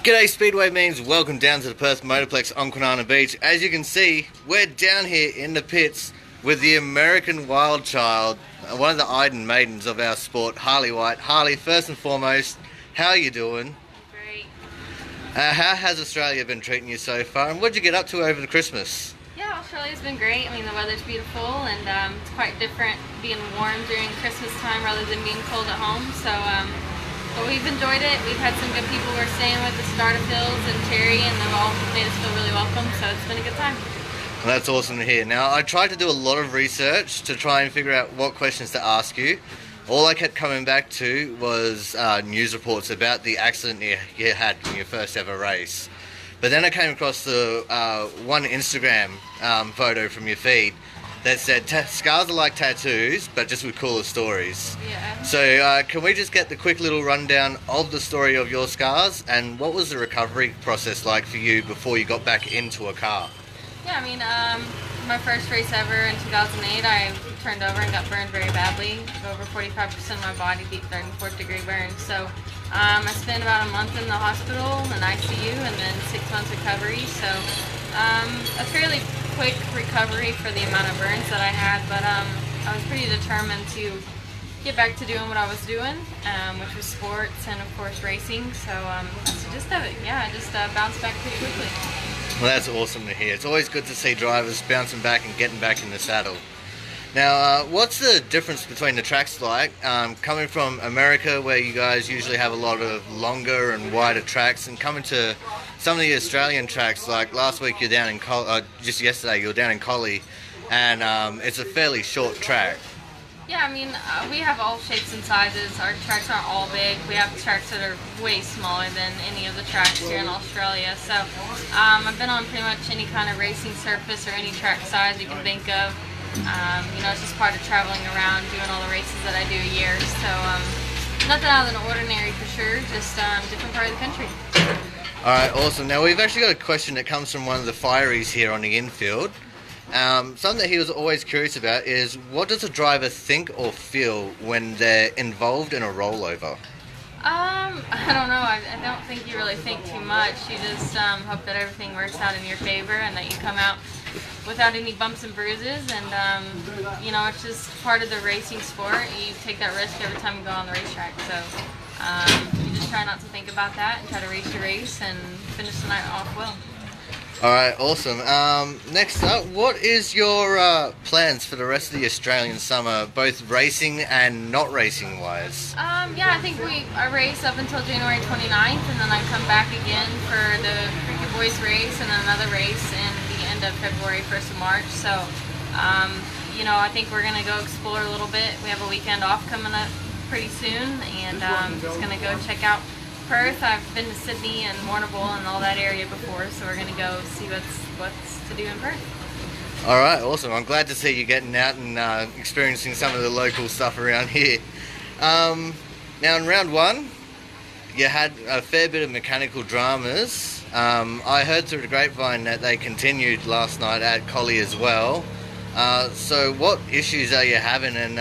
G'day Speedway memes, welcome down to the Perth Motorplex on Kwinana Beach. As you can see, we're down here in the pits with the American Wild Child, one of the Iden maidens of our sport, Harley White. Harley, first and foremost, how are you doing? Great. How has Australia been treating you so far, and what did you get up to over the Christmas? Yeah, Australia's been great. I mean, the weather's beautiful, and it's quite different being warm during Christmas time rather than being cold at home. But we've enjoyed it. We've had some good people we're staying with, the Starterfields and Terry, and they've all made us feel really welcome, so it's been a good time. Well, that's awesome to hear. Now, I tried to do a lot of research to try and figure out what questions to ask you. All I kept coming back to was news reports about the accident you had in your first ever race. But then I came across the one Instagram photo from your feed that said, scars are like tattoos, but just with cooler stories. Yeah. So can we just get the quick little rundown of the story of your scars, and what was the recovery process like for you before you got back into a car? Yeah, I mean, my first race ever in 2008, I turned over and got burned very badly. Over 45% of my body, deep 3rd and 4th degree burns. So I spent about a month in the hospital, in ICU, and then 6 months recovery. So a fairly quick recovery for the amount of burns that I had, but I was pretty determined to get back to doing what I was doing, which was sports and of course racing. So just bounced back pretty quickly. Well, that's awesome to hear. It's always good to see drivers bouncing back and getting back in the saddle. Now, what's the difference between the tracks like? Coming from America, where you guys usually have a lot of longer and wider tracks, and coming to some of the Australian tracks, like last week you're down in just yesterday you were down in Collie, and it's a fairly short track. Yeah, I mean, we have all shapes and sizes. Our tracks aren't all big. We have tracks that are way smaller than any of the tracks here in Australia. So I've been on pretty much any kind of racing surface or any track size you can think of. It's just part of traveling around, doing all the races that I do a year. So nothing out of the ordinary for sure, just different part of the country. Alright, awesome. Now we've actually got a question that comes from one of the fireys here on the infield. Something that he was always curious about is, what does a driver think or feel when they're involved in a rollover? I don't know. I don't think you really think too much. You just hope that everything works out in your favor and that you come out without any bumps and bruises. And, it's just part of the racing sport. You take that risk every time you go on the racetrack. So you just try not to think about that and try to race your race and finish the night off well. Alright, awesome. Next up, what is your plans for the rest of the Australian summer, both racing and not racing wise? I think I race up until January 29th, and then I come back again for the Cricket Boys race and then another race in the end of February, 1st of March. So, I think we're going to go explore a little bit. We have a weekend off coming up pretty soon, and just going to go check out Perth. I've been to Sydney and Warrnambool and all that area before, so we're going to go see what's to do in Perth. Alright, awesome. I'm glad to see you getting out and experiencing some of the local stuff around here. Now in round one, you had a fair bit of mechanical dramas. I heard through the grapevine that they continued last night at Collie as well. So what issues are you having, and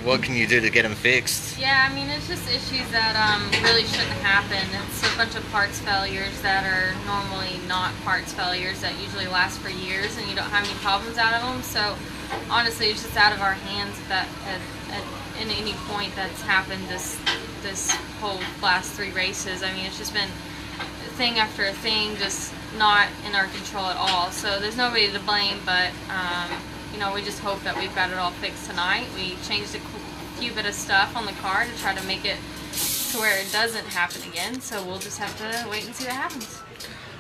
what can you do to get them fixed? Yeah, I mean, it's just issues that really shouldn't happen. It's a bunch of parts failures that are normally not parts failures that usually last for years, and you don't have any problems out of them. So honestly, it's just out of our hands that at any point that's happened this whole last 3 races. I mean, it's just been thing after thing, just not in our control at all. So there's nobody to blame, but we just hope that we've got it all fixed tonight. We changed a few bit of stuff on the car to try to make it to where it doesn't happen again. So we'll just have to wait and see what happens.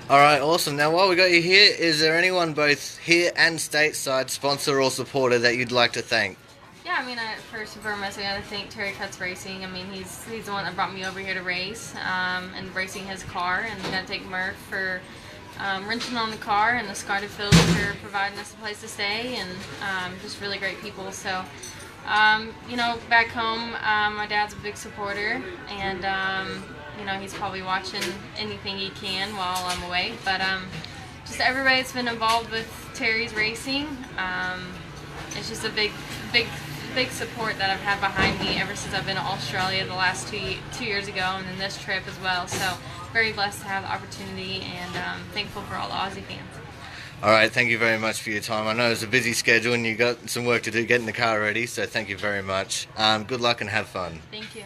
Alright, awesome. Now while we got you here, is there anyone both here and stateside, sponsor or supporter, that you'd like to thank? Yeah, I mean, first and foremost, I gotta thank Terry Cuts Racing. I mean, he's the one that brought me over here to race and racing his car, and I gotta thank Murph for wrenching on the car, and the Starterfields for providing us a place to stay, and just really great people. So, back home, my dad's a big supporter, and he's probably watching anything he can while I'm away. But just everybody that's been involved with Terry's racing, it's just a big support that I've had behind me ever since I've been to Australia the last two years ago, and then this trip as well. So very blessed to have the opportunity, and thankful for all the Aussie fans. All right, thank you very much for your time. I know it's a busy schedule and you got some work to do getting the car ready, so thank you very much. Good luck and have fun. Thank you.